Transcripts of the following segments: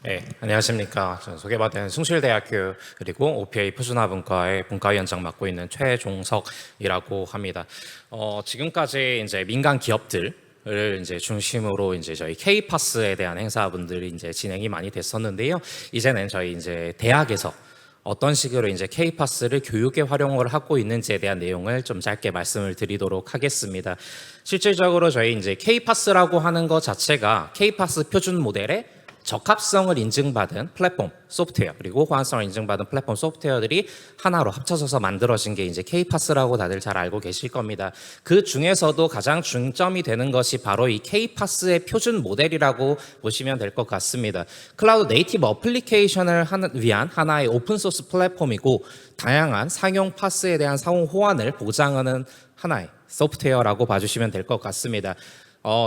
네, 안녕하십니까. 저는 소개받은 숭실대학교 그리고 OPA 표준화분과의 분과위원장 맡고 있는 최종석이라고 합니다. 지금까지 이제 민간 기업들을 이제 중심으로 이제 저희 K-파스에 대한 행사분들이 이제 진행이 많이 됐었는데요. 이제는 저희 이제 대학에서 어떤 식으로 이제 K-파스를 교육에 활용을 하고 있는지에 대한 내용을 좀 짧게 말씀을 드리도록 하겠습니다. 실질적으로 저희 이제 K-파스라고 하는 것 자체가 K-파스 표준 모델의 적합성을 인증받은 플랫폼 소프트웨어 그리고 호환성을 인증받은 플랫폼 소프트웨어들이 하나로 합쳐져서 만들어진 게 이제 K-파스라고 다들 잘 알고 계실 겁니다. 그 중에서도 가장 중점이 되는 것이 바로 이 K-파스의 표준 모델이라고 보시면 될 것 같습니다. 클라우드 네이티브 어플리케이션을 위한 하나의 오픈소스 플랫폼이고 다양한 상용 파스에 대한 상호 호환을 보장하는 하나의 소프트웨어라고 봐주시면 될 것 같습니다.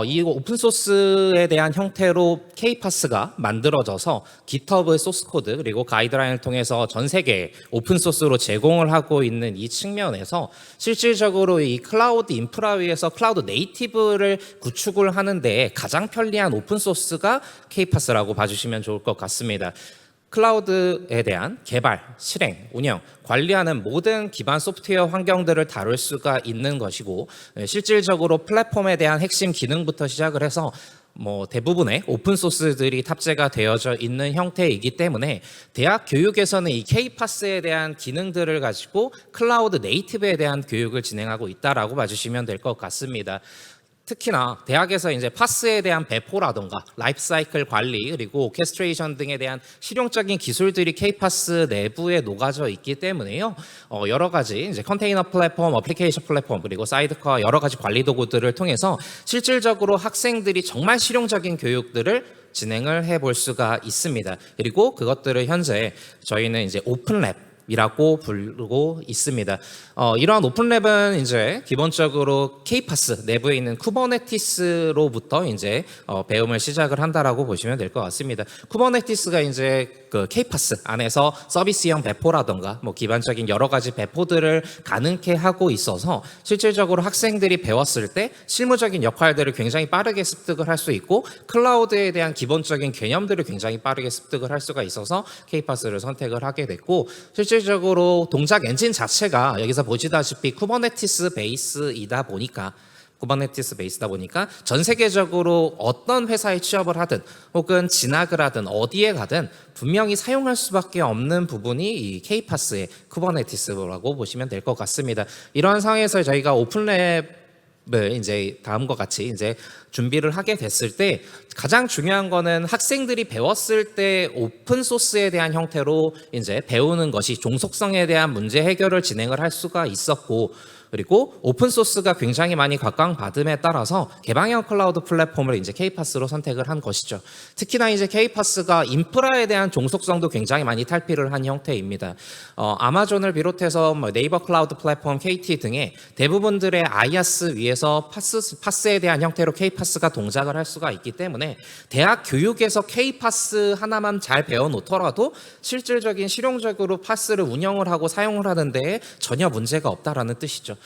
이 오픈소스에 대한 형태로 K-파스가 만들어져서 GitHub의 소스코드 그리고 가이드라인을 통해서 전 세계에 오픈소스로 제공을 하고 있는 이 측면에서 실질적으로 이 클라우드 인프라 위에서 클라우드 네이티브를 구축을 하는데 가장 편리한 오픈소스가 K-파스라고 봐주시면 좋을 것 같습니다. 클라우드에 대한 개발, 실행, 운영, 관리하는 모든 기반 소프트웨어 환경들을 다룰 수가 있는 것이고 실질적으로 플랫폼에 대한 핵심 기능부터 시작을 해서 대부분의 오픈소스들이 탑재가 되어져 있는 형태이기 때문에 대학 교육에서는 이 K-파스에 대한 기능들을 가지고 클라우드 네이티브에 대한 교육을 진행하고 있다라고 봐주시면 될 것 같습니다. 특히나 대학에서 이제 파스에 대한 배포라던가 라이프 사이클 관리 그리고 오케스트레이션 등에 대한 실용적인 기술들이 K-파스 내부에 녹아져 있기 때문에요. 여러 가지 이제 컨테이너 플랫폼, 어플리케이션 플랫폼 그리고 사이드카 여러 가지 관리 도구들을 통해서 실질적으로 학생들이 정말 실용적인 교육들을 진행을 해볼 수가 있습니다. 그리고 그것들을 현재 저희는 이제 오픈랩 이라고 부르고 있습니다. 이러한 오픈랩은 이제 기본적으로 K-파스 내부에 있는 쿠버네티스로부터 이제 배움을 시작을 한다라고 보시면 될 것 같습니다. 쿠버네티스가 이제 그 K-파스 안에서 서비스형 배포라던가 기반적인 여러 가지 배포들을 가능케 하고 있어서 실질적으로 학생들이 배웠을 때 실무적인 역할들을 굉장히 빠르게 습득을 할 수 있고 클라우드에 대한 기본적인 개념들을 굉장히 빠르게 습득을 할 수가 있어서 K-파스를 선택을 하게 됐고 실질적으로 동작 엔진 자체가 여기서 보시다시피 쿠버네티스 베이스다 보니까 전 세계적으로 어떤 회사에 취업을 하든 혹은 진학을 하든 어디에 가든 분명히 사용할 수밖에 없는 부분이 이 K-파스의 쿠버네티스라고 보시면 될 것 같습니다. 이러한 상황에서 저희가 오픈랩을 이제 다음과 같이 이제 준비를 하게 됐을 때 가장 중요한 거는 학생들이 배웠을 때 오픈 소스에 대한 형태로 이제 배우는 것이 종속성에 대한 문제 해결을 진행을 할 수가 있었고 그리고 오픈 소스가 굉장히 많이 각광받음에 따라서 개방형 클라우드 플랫폼을 이제 K-파스로 선택을 한 것이죠. 특히나 이제 K-파스가 인프라에 대한 종속성도 굉장히 많이 탈피를 한 형태입니다. 아마존을 비롯해서 네이버 클라우드 플랫폼 KT 등의 대부분들의 IaaS 위에서 파스에 대한 형태로 K-파스가 동작을 할 수가 있기 때문에 대학 교육에서 K-파스 하나만 잘 배워놓더라도 실질적인 실용적으로 파스를 운영을 하고 사용을 하는 데에 전혀 문제가 없다라는 뜻이죠.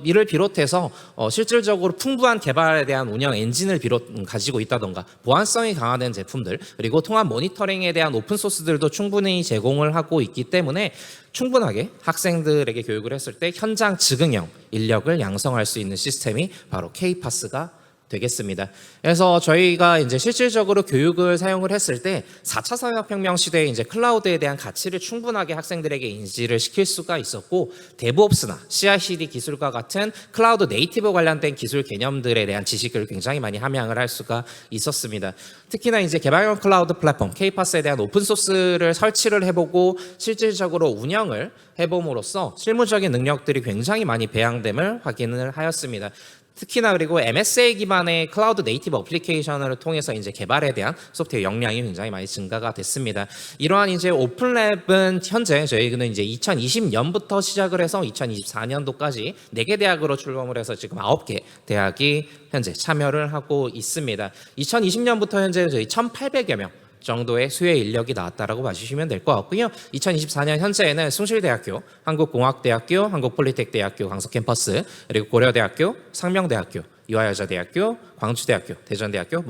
이를 비롯해서 실질적으로 풍부한 개발에 대한 운영 엔진을 가지고 있다던가 보안성이 강화된 제품들 그리고 통합 모니터링에 대한 오픈소스들도 충분히 제공을 하고 있기 때문에 충분하게 학생들에게 교육을 했을 때 현장 즉응형 인력을 양성할 수 있는 시스템이 바로 K-파스가 되겠습니다. 그래서 저희가 이제 실질적으로 교육을 사용을 했을 때 4차 산업혁명 시대에 이제 클라우드에 대한 가치를 충분하게 학생들에게 인지를 시킬 수가 있었고 데브옵스나 CI/CD 기술과 같은 클라우드 네이티브 관련된 기술 개념들에 대한 지식을 굉장히 많이 함양을 할 수가 있었습니다. 특히나 이제 개발형 클라우드 플랫폼 K-파스에 대한 오픈 소스를 설치를 해보고 실질적으로 운영을 해봄으로써 실무적인 능력들이 굉장히 많이 배양됨을 확인을 하였습니다. 특히나 그리고 MSA 기반의 클라우드 네이티브 어플리케이션을 통해서 이제 개발에 대한 소프트웨어 역량이 굉장히 많이 증가가 됐습니다. 이러한 이제 오픈랩은 현재 저희는 이제 2020년부터 시작을 해서 2024년도까지 4개 대학으로 출범을 해서 지금 9개 대학이 현재 참여를 하고 있습니다. 2020년부터 현재 저희 1,800여 명 정도의 수혜 인력이 나왔다라고 봐주시면 될 것 같고요. 2024년 현재에는 숭실대학교, 한국공학대학교, 한국폴리텍대학교 강서캠퍼스, 그리고 고려대학교, 상명대학교, 이화여자대학교, 광주대학교, 대전대학교,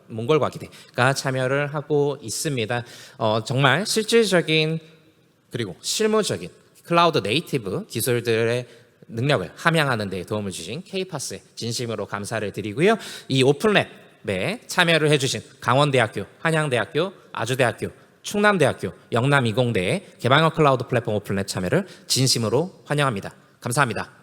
몽골과기대가 참여를 하고 있습니다. 정말 실질적인 그리고 실무적인 클라우드 네이티브 기술들의 능력을 함양하는 데 도움을 주신 K-파스에 진심으로 감사를 드리고요. 이 오픈랩에 참여를 해주신 강원대학교, 한양대학교, 아주대학교, 충남대학교, 영남이공대의 개방형 클라우드 플랫폼 오픈랩 참여를 진심으로 환영합니다. 감사합니다.